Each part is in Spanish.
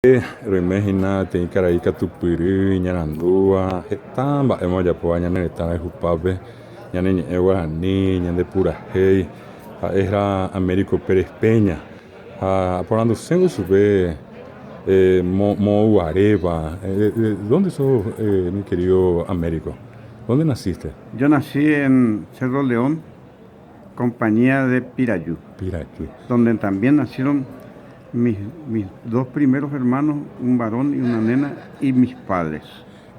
Remehina te Icaraíca Tupiri, Ñarandúa, Etamba, Emoyapoa, Ñanetana y Jupape, Ñaneñe Guaraní, Ñande Purajei, era Américo Pérez Peña, por ando sengo sube Moguareva. ¿Dónde sos, mi querido Américo? ¿Dónde naciste? Yo nací en Cerro León, compañía de Pirayú, Piraqui. donde también nacieron mis dos primeros hermanos, un varón y una nena, y mis padres.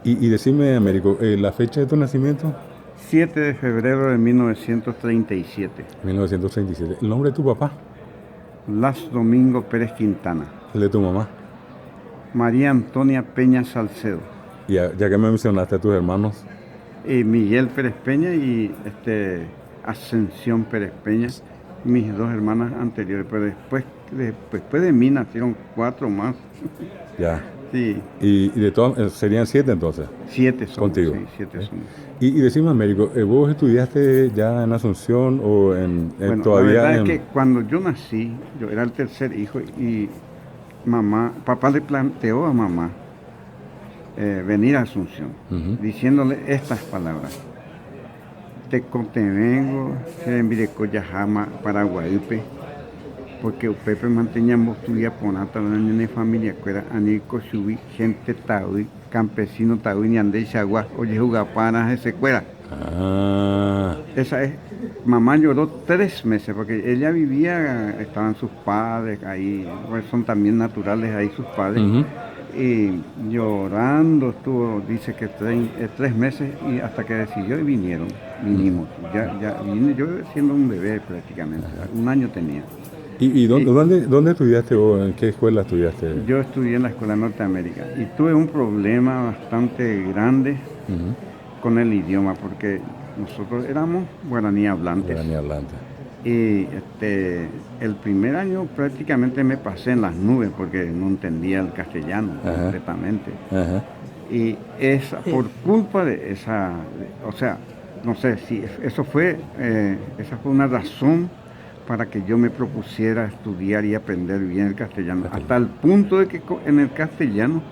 Y decime, Américo, la fecha de tu nacimiento, 7 de febrero de 1937. 1937. ¿El nombre de tu papá? Las Domingo Pérez Quintana. ¿El de tu mamá? María Antonia Peña Salcedo. Y ya que me mencionaste a tus hermanos, Miguel Pérez Peña y Ascensión Pérez Peña, mis dos hermanas anteriores, pero después de mí nacieron 4 más. ya. Sí, Y de todas, serían 7 entonces. 7 somos. Contigo. Sí, 7 somos. Y decime, Américo, ¿vos estudiaste ya en Asunción o Bueno, todavía la verdad en...? es que cuando yo nací, yo era el tercer hijo y papá le planteó a mamá venir a Asunción, diciéndole estas palabras: te vengo, se envireco yajama Paraguaype, porque Pepe manteníamos estudia ponata la niña familia cuera anico subí gente taui campesino taui ni ande chagua oye jugapanas ese cuera. Esa es. Mamá lloró 3 meses porque ella vivía, estaban sus padres ahí, pues son también naturales ahí sus padres. Y llorando estuvo, dice que 3 meses, y hasta que decidió y vinimos. Ya vine yo siendo un bebé prácticamente, 1 año tenía. ¿Y dónde estudiaste vos? ¿En qué escuela estudiaste? Yo estudié en la Escuela Norteamérica y tuve un problema bastante grande con el idioma, porque nosotros éramos guaraní hablantes. Guaraní hablante. Y el primer año prácticamente me pasé en las nubes porque no entendía el castellano completamente. Y por culpa de esa, o sea, no sé si esa fue una razón para que yo me propusiera estudiar y aprender bien el castellano, hasta el punto de que en el castellano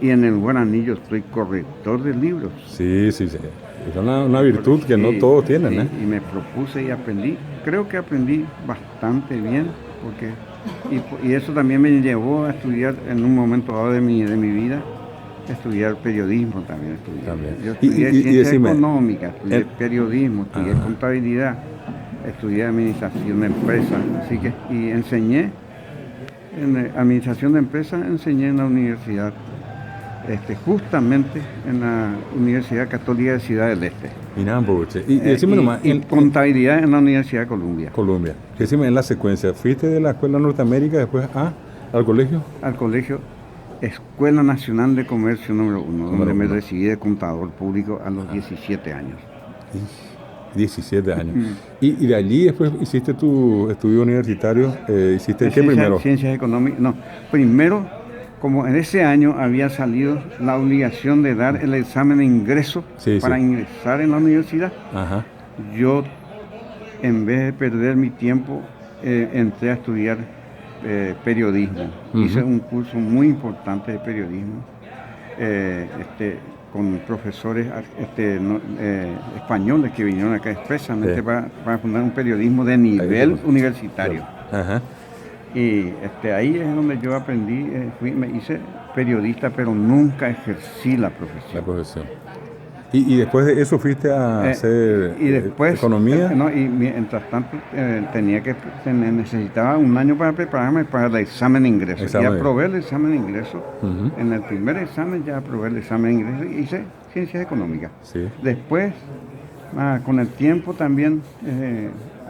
y en el guaraní yo soy corrector de libros. Sí. Es una virtud que no todos tienen, ¿eh? Y me propuse y aprendí. Creo que aprendí bastante bien, y eso también me llevó a estudiar en un momento dado de mi vida, estudiar periodismo también. Yo estudié ciencias económicas, estudié periodismo, estudié contabilidad, estudié administración de empresas, y enseñé en administración de empresas, enseñé en la universidad. Justamente en la Universidad Católica de Ciudad del Este. Y decime nomás, contabilidad en la Universidad de Columbia. Columbia. Decime, en la secuencia, ¿fuiste de la Escuela Norteamérica después al colegio? Al colegio Escuela Nacional de Comercio número 1, donde me recibí de contador público a los 17 años. 17 años. Y de allí después hiciste tu estudio universitario, ¿hiciste qué primero? Ciencias económicas. No, primero, como en ese año había salido la obligación de dar el examen de ingreso para ingresar en la universidad, yo, en vez de perder mi tiempo, entré a estudiar periodismo. Hice un curso muy importante de periodismo con profesores españoles que vinieron acá expresamente para fundar un periodismo de nivel universitario. Y ahí es donde yo aprendí, me hice periodista, pero nunca ejercí la profesión. ¿Y después de eso fuiste a hacer economía? Y mientras tanto necesitaba 1 año para prepararme para el examen de ingreso. Y aprobé el examen de ingreso. En el primer examen ya aprobé el examen de ingreso y hice ciencias económicas. Después, con el tiempo también,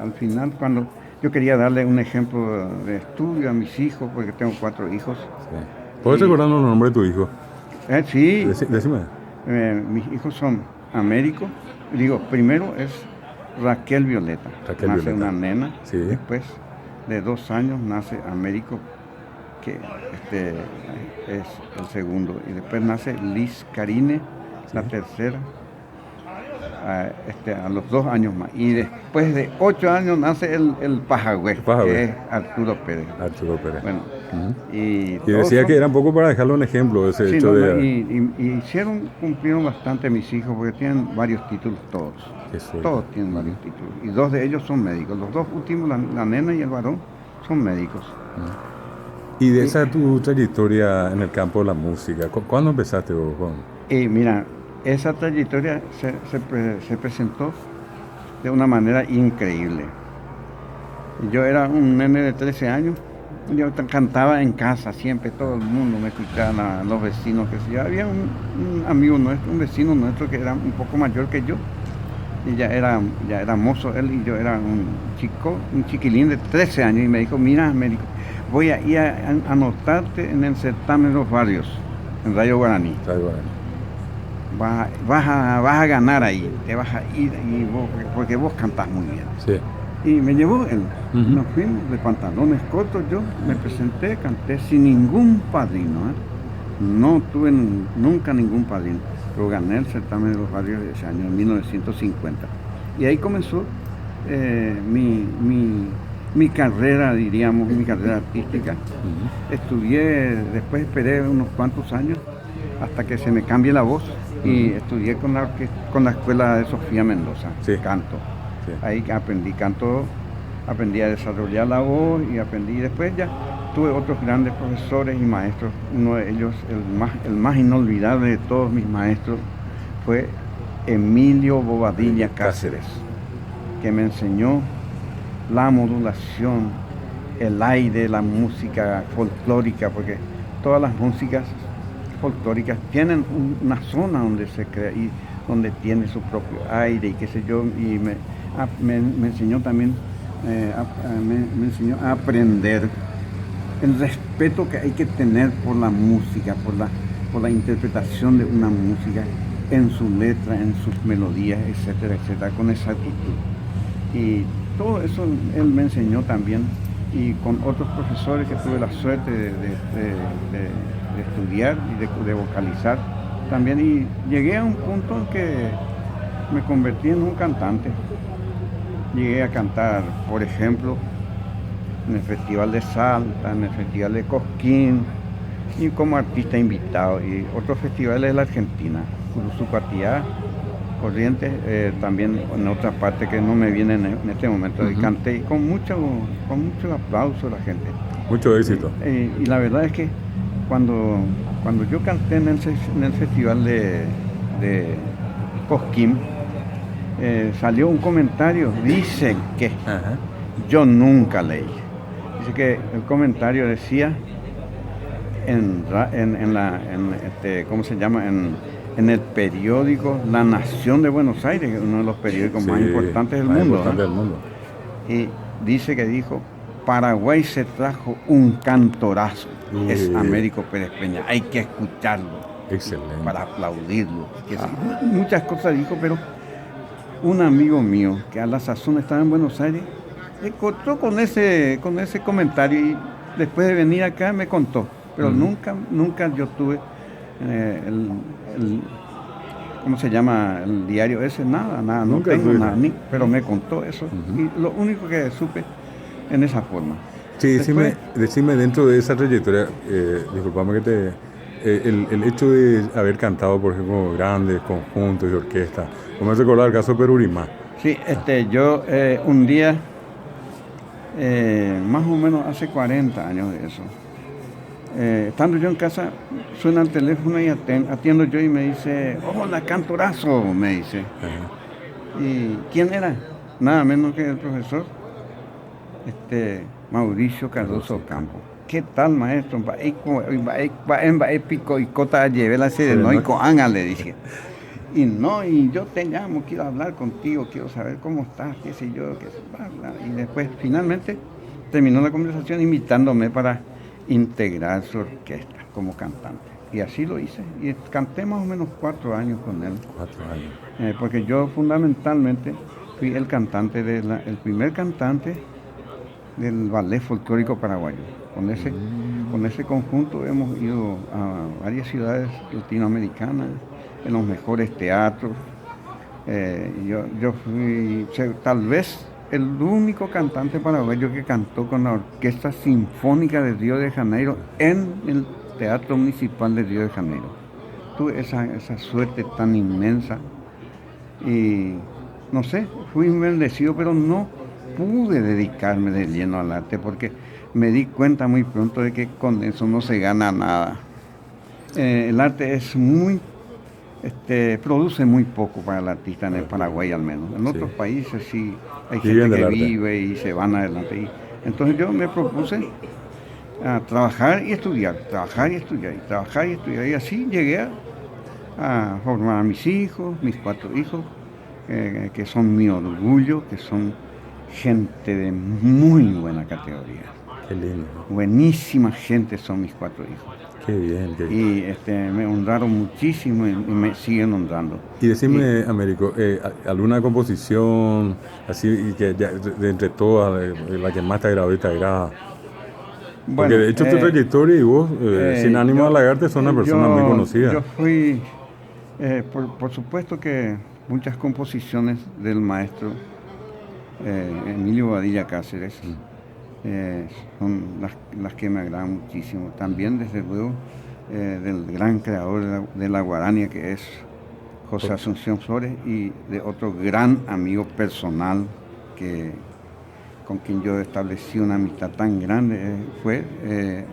al final, cuando yo quería darle un ejemplo de estudio a mis hijos, porque tengo 4 hijos. ¿Puedes recordarnos el nombre de tu hijo? Sí. Decime. Mis hijos son Américo. Primero es Raquel Violeta. Nace una nena. Después de 2 años nace Américo, que es el segundo. Y después nace Liz Karine, la tercera. A los 2 años más. Y después de 8 años nace el Pajagüe, que es Arturo Pérez. Arturo Pérez. Bueno, Y Y todos decía son- que era un poco para dejarle un ejemplo ese sí, hecho no, de... cumplieron bastante mis hijos porque tienen varios títulos todos. que soy- Todos tienen varios títulos. Y dos de ellos son médicos. Los dos últimos, la nena y el varón, son médicos. Y de esa tu trayectoria en el campo de la música, ¿cuándo empezaste vos, Juan? Y mira, esa trayectoria se presentó de una manera increíble. Yo era un nene de 13 años, yo cantaba en casa siempre, todo el mundo me escuchaba, los vecinos, que sí. Había un amigo nuestro, un vecino nuestro que era un poco mayor que yo, y ya era mozo él, y yo era un chiquilín de 13 años, y me dijo, mira, me dijo, voy a ir a anotarte en el certamen de los barrios, en Rayo Guaraní. Rayo Guaraní. Vas a ganar ahí, te vas a ir, porque vos cantás muy bien. Sí. Y me llevó él. Ujú. Nos fuimos de pantalones cortos. Yo me presenté, canté sin ningún padrino. No tuve nunca ningún padrino. Pero gané el certamen de los barrios de ese año, en 1950. Y ahí comenzó mi carrera, diríamos, mi carrera artística. Estudié, después esperé unos cuantos años hasta que se me cambie la voz. Y estudié con la escuela de Sofía Mendoza, Sí. canto. Sí. Ahí aprendí canto, aprendí a desarrollar la voz y aprendí. Después ya tuve otros grandes profesores y maestros. Uno de ellos, el más inolvidable de todos mis maestros, fue Emilio Bobadilla Cáceres, que me enseñó la modulación, el aire, la música folclórica, porque todas las músicas folclóricas tienen una zona donde se crea y donde tiene su propio aire y qué sé yo, y me enseñó también, me enseñó a aprender el respeto que hay que tener por la música, por la interpretación de una música en su letra, en sus melodías, etcétera, etcétera, con exactitud. Y todo eso él me enseñó también, y con otros profesores que tuve la suerte de estudiar y de vocalizar también, y llegué a un punto en que me convertí en un cantante. Llegué a cantar, por ejemplo, en el Festival de Salta, en el Festival de Cosquín, y como artista invitado, y otros festivales de la Argentina, Curuzucuatiá, Corrientes, también en otra parte que no me viene en este momento, y canté con mucho aplauso de la gente. Mucho éxito. Y la verdad es que cuando yo canté en el festival de Cosquín, salió un comentario, dicen que Ajá. yo nunca leí. Dice que el comentario decía ¿cómo se llama? En el periódico La Nación de Buenos Aires, que es uno de los periódicos más Sí, importantes del más mundo. importante ¿no? del mundo. Y dijo, Paraguay se trajo un cantorazo, es Américo Pérez Peña, hay que escucharlo. Excelente. Para aplaudirlo. Muchas cosas dijo, pero un amigo mío que a la sazón estaba en Buenos Aires, me encontró con ese comentario, y después de venir acá me contó, pero nunca yo tuve ¿cómo se llama? El diario ese, nada, no Nunca tengo tuve. nada, pero me contó eso, y lo único que supe en esa forma. Sí, Después, decime dentro de esa trayectoria, disculpame que el hecho de haber cantado, por ejemplo, grandes conjuntos y orquestas, como me recordar el caso de Perurimá. sí, yo un día, más o menos hace 40 años de eso, estando yo en casa, suena el teléfono y atiendo yo, y me dice, hola, cantorazo, me dice. Ajá. ¿Y quién era? Nada menos que el profesor Mauricio Cardoso Campo. ¿Qué tal, maestro? Épico y cota lleve la sede, no, y coanga, le dije. Y yo te llamo, quiero hablar contigo, quiero saber cómo estás, qué sé yo, qué sé, bla, bla. Y después, finalmente, terminó la conversación invitándome para integrar su orquesta como cantante. Y así lo hice. Y canté más o menos 4 años con él. 4 años. Porque yo fundamentalmente fui el primer cantante del ballet folclórico paraguayo. Con ese conjunto hemos ido a varias ciudades latinoamericanas, en los mejores teatros. Yo fui tal vez el único cantante paraguayo que cantó con la Orquesta Sinfónica de Río de Janeiro en el Teatro Municipal de Río de Janeiro. Tuve esa suerte tan inmensa y no sé, fui bendecido, pero no pude dedicarme de lleno al arte porque me di cuenta muy pronto de que con eso no se gana nada. El arte es produce muy poco para el artista en el Paraguay al menos. En otros países sí hay gente que vive y se van adelante. Entonces yo me propuse a trabajar y estudiar, trabajar y estudiar, y trabajar y estudiar. Y así llegué a formar a mis hijos, mis 4 hijos, que son mi orgullo, que son gente de muy buena categoría. Qué lindo. Buenísima gente son mis 4 hijos. Qué bien, qué bien. Y me honraron muchísimo y me siguen honrando. Y decime, Américo, ¿alguna composición así que de entre todas, la que más te agradó y te agrada? Bueno, porque de hecho tu trayectoria y vos, sin ánimo de halagarte, sos una persona muy conocida. Yo fui, por supuesto que muchas composiciones del maestro Emilio Bobadilla Cáceres son las que me agradan muchísimo. También, desde luego, del gran creador de la guarania, que es José Asunción Flores, y de otro gran amigo personal con quien yo establecí una amistad tan grande, fue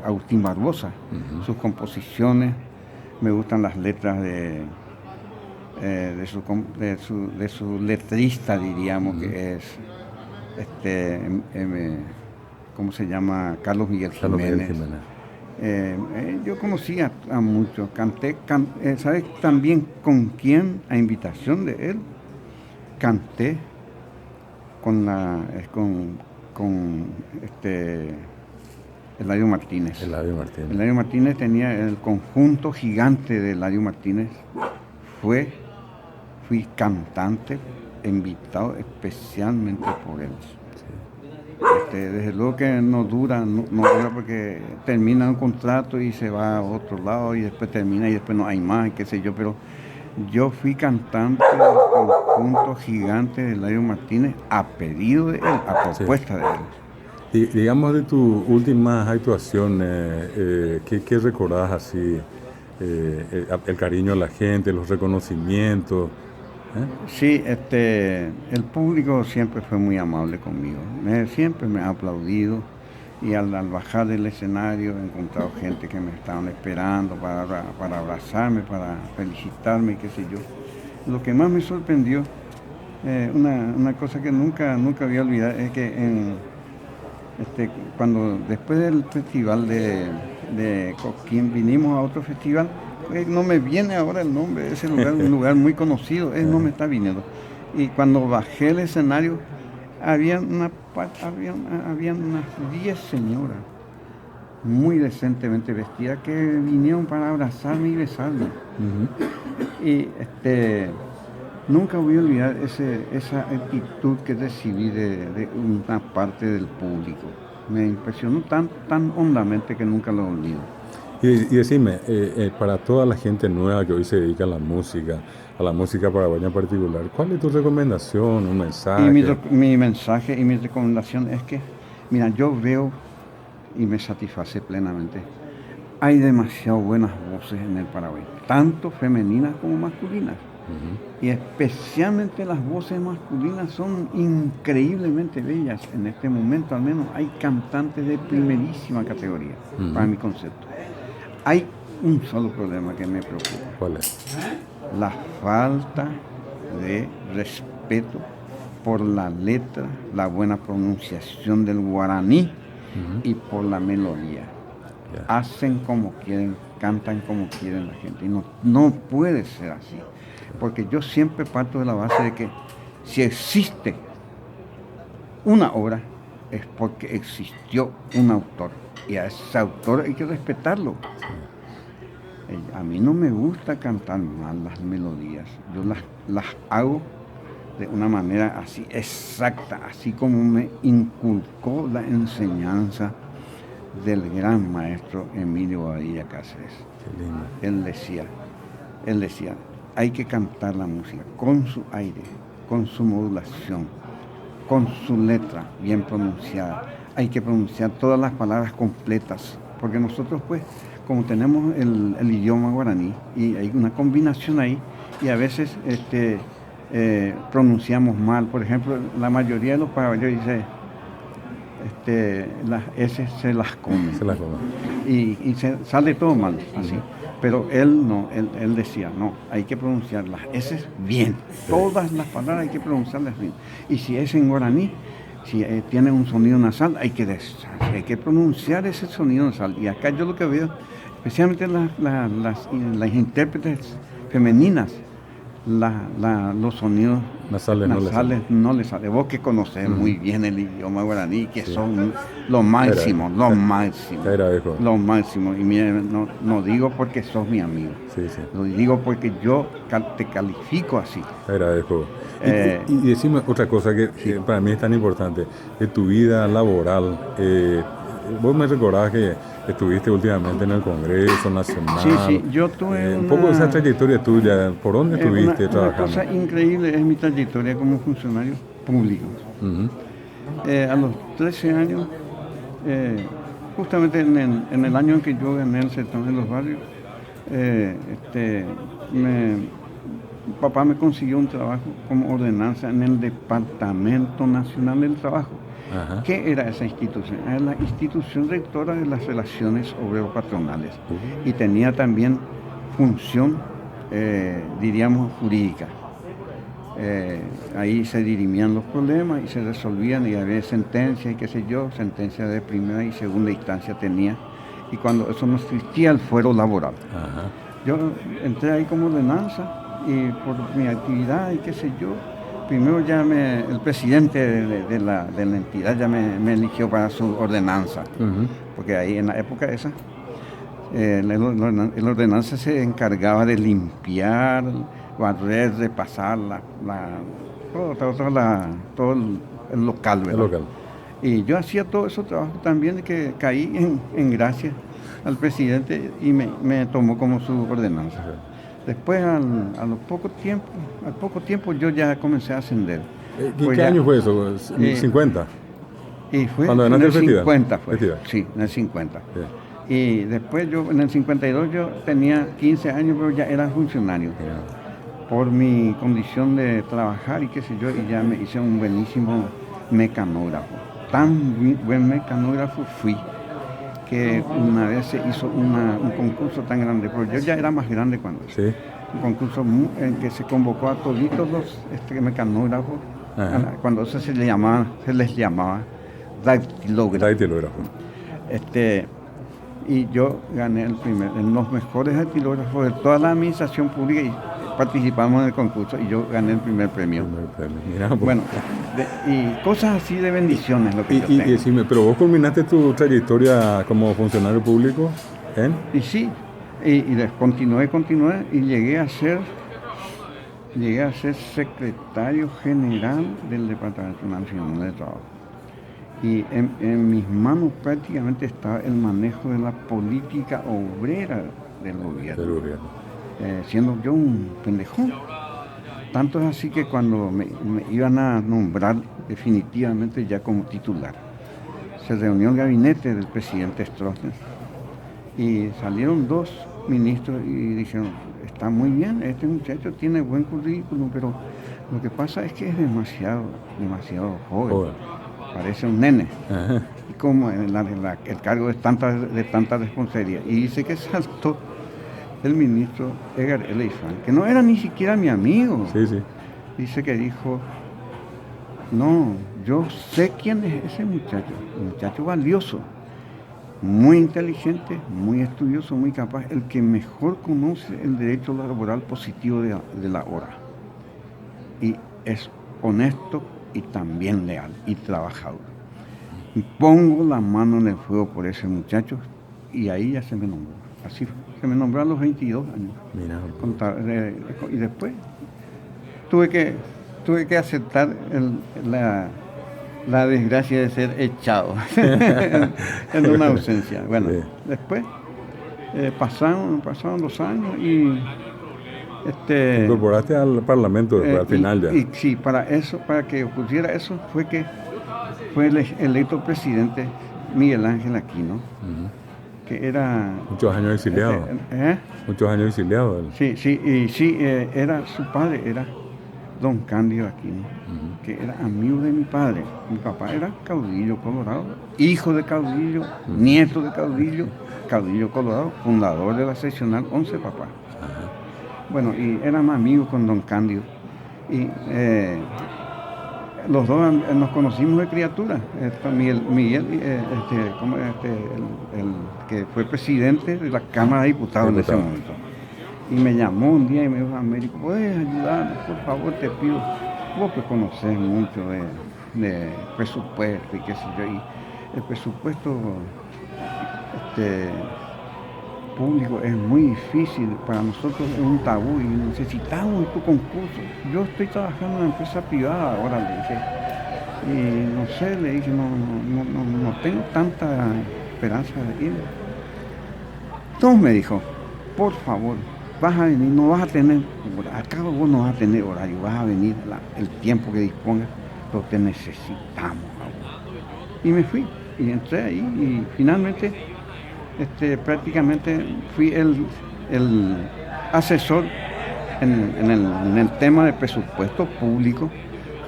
Agustín Barbosa. Sus composiciones, me gustan las letras de su letrista, diríamos, que es ¿cómo se llama? Carlos Miguel Jiménez. Yo conocí a muchos, ¿sabes también con quién? A invitación de él, canté con Eladio Martínez. Eladio Martínez tenía el conjunto gigante de Eladio Martínez. Fui cantante, invitado especialmente por él. Desde luego que no dura porque termina un contrato y se va a otro lado y después termina y después no hay más, qué sé yo, pero yo fui cantante del conjunto gigante de Eladio Martínez a pedido de él, a propuesta de él. Y digamos, de tus últimas actuaciones, ¿qué recordás así? El cariño de la gente, los reconocimientos. Sí, el público siempre fue muy amable conmigo, siempre me ha aplaudido y al bajar del escenario he encontrado gente que me estaban esperando para abrazarme, para felicitarme, qué sé yo. Lo que más me sorprendió, una cosa que nunca había olvidado, es que cuando después del festival de Cosquín vinimos a otro festival. No me viene ahora el nombre de ese lugar, un lugar muy conocido, no me está viniendo. Y cuando bajé el escenario, habían unas 10 señoras muy decentemente vestidas que vinieron para abrazarme y besarme. Y nunca voy a olvidar esa actitud que recibí de una parte del público. Me impresionó tan hondamente que nunca lo olvido. Y decime, para toda la gente nueva que hoy se dedica a la música paraguaya en particular, ¿cuál es tu recomendación, un mensaje? Y mi mensaje y mi recomendación es que, mira, yo veo y me satisface plenamente. Hay demasiado buenas voces en el Paraguay, tanto femeninas como masculinas. Y especialmente las voces masculinas son increíblemente bellas. En este momento, al menos, hay cantantes de primerísima categoría, para mi concepto. Hay un solo problema que me preocupa. ¿Cuál es? La falta de respeto por la letra, la buena pronunciación del guaraní y por la melodía. Hacen como quieren, cantan como quieren la gente. Y no puede ser así. Porque yo siempre parto de la base de que si existe una obra es porque existió un autor. Y a ese autor hay que respetarlo. A mí no me gusta cantar mal las melodías. Yo las hago de una manera así exacta, así como me inculcó la enseñanza del gran maestro Emilio Bobadilla Cáceres. Él decía, hay que cantar la música con su aire, con su modulación, con su letra bien pronunciada. Hay que pronunciar todas las palabras completas, porque nosotros pues, como tenemos el idioma guaraní, y hay una combinación ahí, y a veces pronunciamos mal. Por ejemplo, la mayoría de los paraguayos dice, las S se las come. Se la come. Y sale todo mal, así. Pero él no, él decía, no, hay que pronunciar las S bien. Sí. Todas las palabras hay que pronunciarlas bien. Y si es en guaraní, si tiene un sonido nasal, hay que pronunciar ese sonido nasal. Y acá yo lo que veo, especialmente las intérpretes femeninas, los sonidos Nasales no les sale. Vos que conocés muy bien el idioma guaraní, que Sí. son lo máximo. Te agradezco. Lo máximo. Y mire, no digo porque sos mi amigo. Sí, sí. Lo digo porque yo te califico así. Te agradezco. Y decime otra cosa que para mí es tan importante, de tu vida laboral. Vos me recordás que estuviste últimamente en el Congreso Nacional. Sí, yo tuve un poco de esa trayectoria tuya, ¿por dónde estuviste trabajando? Una cosa increíble es mi trayectoria como funcionario público. A los 13 años, justamente en el año en que yo gané el certamen de los barrios, papá me consiguió un trabajo como ordenanza en el Departamento Nacional del Trabajo. Ajá. ¿Qué era esa institución? Era la institución rectora de las relaciones obrero-patronales y tenía también función, diríamos, jurídica. Ahí se dirimían los problemas y se resolvían y había sentencias y qué sé yo, sentencia de primera y segunda instancia tenía. Y cuando eso no existía el fuero laboral. Ajá. Yo entré ahí como ordenanza y por mi actividad y qué sé yo, primero ya el presidente de la entidad ya me eligió para su ordenanza, porque ahí en la época esa, el ordenanza se encargaba de limpiar, barrer, repasar todo el local, ¿verdad? El local. Y yo hacía todo ese trabajo también, que caí en gracia al presidente y me tomó como su ordenanza. Después, al poco tiempo, yo ya comencé a ascender. ¿Qué año fue eso? ¿50? Y fue ¿Cuando en ganaste el el festival? 50 fue. Festival. Sí, en el 50. Sí. Y después en el 52 yo tenía 15 años, pero ya era funcionario. Por mi condición de trabajar y qué sé yo, y ya me hice un buenísimo mecanógrafo. Tan buen mecanógrafo fui que una vez se hizo un concurso tan grande, pero yo ya era más grande cuando eso. Sí. Un concurso en que se convocó a toditos los mecanógrafos, cuando eso se les llamaba dactilógrafo. Y yo gané en los mejores dactilógrafos de toda la administración pública y participamos en el concurso y yo gané el primer premio. Mirá, pues. Bueno, y cosas así de bendiciones lo que yo tengo. Y decime, pero vos culminaste tu trayectoria como funcionario público en... Y sí, y continué y llegué a ser secretario general del Departamento Nacional de Trabajo. Y en mis manos prácticamente estaba el manejo de la política obrera del gobierno. Siendo yo un pendejón. Tanto es así que cuando me iban a nombrar definitivamente ya como titular, se reunió el gabinete del presidente Stroessner y salieron dos ministros y dijeron, está muy bien, este muchacho tiene buen currículum, pero lo que pasa es que es demasiado joven. Parece un nene. Ajá. Y como el cargo de tanta responsabilidad. Y dice que saltó el ministro Edgar Eleifán, que no era ni siquiera mi amigo. Sí, sí. Dice que dijo, no, yo sé quién es ese muchacho, un muchacho valioso, muy inteligente, muy estudioso, muy capaz, el que mejor conoce el derecho laboral positivo de la hora. Y es honesto y también leal y trabajador. Y pongo la mano en el fuego por ese muchacho y ahí ya se me nombró. Así fue. Se me nombró a los 22 años. Mirá. Y después tuve que aceptar la desgracia de ser echado en una ausencia. Bueno, sí. Después pasaron los años Incorporaste al Parlamento después, al final ya. Y sí, para que ocurriera eso, fue electo presidente Miguel Ángel Aquino, que era... Muchos años exiliado. Muchos años exiliado. Era su padre, era don Cándido Aquino, que era amigo de mi padre. Mi papá era caudillo colorado, hijo de caudillo, nieto de caudillo colorado, fundador de la seccional 11, papá. Bueno, y éramos amigos con don Cándido. Y los dos nos conocimos de criatura. Miguel el que fue presidente de la Cámara de Diputados en ese momento. Y me llamó un día y me dijo: Américo, ¿puedes ayudarme? Por favor, te pido. Vos que conocés mucho de presupuesto y qué sé yo. Y el presupuesto público es muy difícil, para nosotros es un tabú y necesitamos tu concurso. Yo estoy trabajando en una empresa privada ahora, le dije, y no sé, le dije, no tengo tanta esperanza de ir. Entonces me dijo: por favor, vas a venir, no vas a tener, acá vos no vas a tener horario, vas a venir el tiempo que dispongas, pero te necesitamos a vos. Y me fui, y entré ahí, y finalmente prácticamente fui el asesor en el tema de presupuesto público,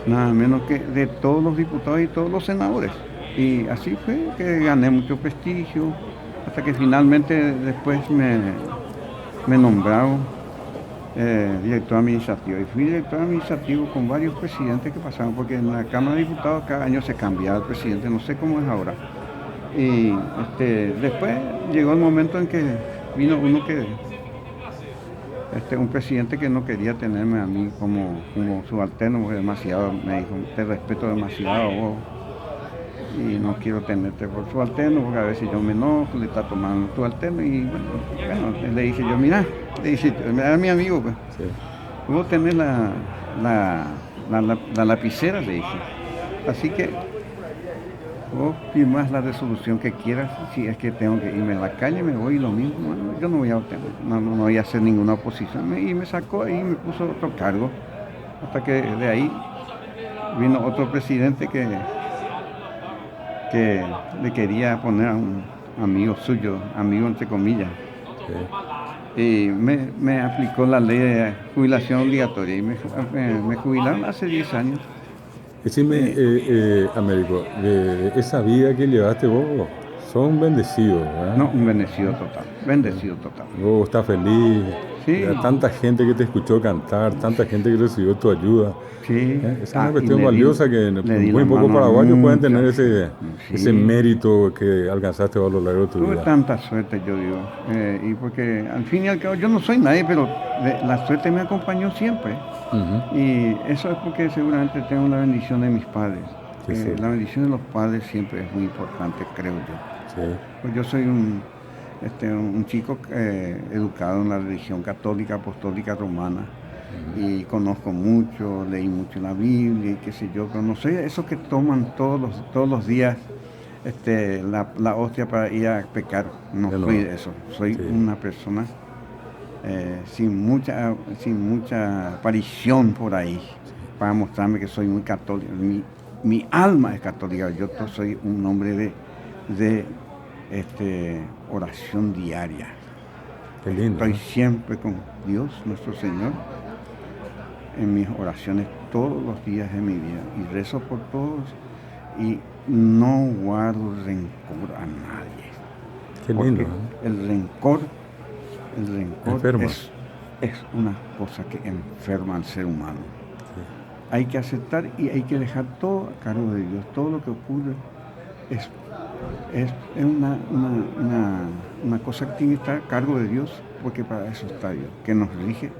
nada menos que de todos los diputados y todos los senadores. Y así fue que gané mucho prestigio, hasta que finalmente después me nombraron director administrativo. Y fui director administrativo con varios presidentes que pasaron, porque en la Cámara de Diputados cada año se cambiaba el presidente, no sé cómo es ahora. Y después llegó el momento en que vino uno un presidente que no quería tenerme a mí como subalterno, porque demasiado, me dijo: te respeto demasiado vos y no quiero tenerte por subalterno, porque a veces yo me enojo, le está tomando subalterno. Y bueno, le dije yo: mira, era mi amigo, pues, sí. Vos tenés la lapicera, le dije, así que vos firmás la resolución que quieras. Si es que tengo que irme a la calle, me voy, lo mismo. Yo no voy a hacer ninguna oposición. Y me sacó ahí y me puso otro cargo. Hasta que de ahí vino otro presidente que le quería poner a un amigo suyo, amigo entre comillas. Sí. Y me aplicó la ley de jubilación obligatoria y me jubilaron hace 10 años. Decime, Américo, de esa vida que llevaste vos, sos un bendecido, ¿verdad? No, un bendecido total. Vos estás feliz, sí. Tanta gente que te escuchó cantar, tanta gente que recibió tu ayuda. Sí. Esa es una cuestión valiosa que muy pocos paraguayos pueden tener ese mérito que alcanzaste a lo largo de tu vida. Tuve tanta suerte, yo digo, y porque al fin y al cabo yo no soy nadie, pero la suerte me acompañó siempre. Y eso es porque seguramente tengo la bendición de mis padres. Sí. La bendición de los padres siempre es muy importante, creo yo. Sí. Pues yo soy un chico educado en la religión católica, apostólica, romana. Y conozco mucho, leí mucho la Biblia y qué sé yo, pero no soy esos que toman todos los días la hostia para ir a pecar. No soy de eso. Soy una persona sin mucha aparición por ahí, para mostrarme que soy muy católico. Mi alma es católica. Yo soy un hombre de oración diaria. Qué lindo. Estoy siempre con Dios, nuestro Señor, en mis oraciones todos los días de mi vida, y rezo por todos y no guardo rencor a nadie. Qué lindo. El rencor es una cosa que enferma al ser humano. Sí. Hay que aceptar y hay que dejar todo a cargo de Dios. Todo lo que ocurre es una cosa que tiene que estar a cargo de Dios, porque para eso está Dios, que nos rige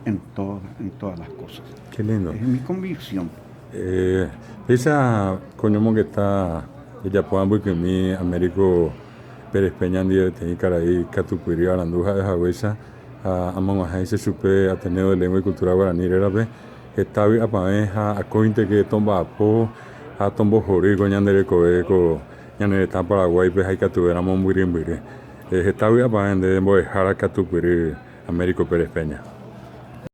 en todas las cosas. Qué lindo. Es mi convicción. Esa coño que está ella puedan porque mi Américo Pérez Peña de Tenicaraí Catupirí Aranduja de Jagüesa a mamá se supe Ateneo de Lengua y Cultura Guaraní era está a pameja a cointe que tomba a tombo jorí coñandere coeco ñanere está Paraguay pues hay que tuviéramos muy bien está a pameja de Jara Catupirí Américo Pérez Peña.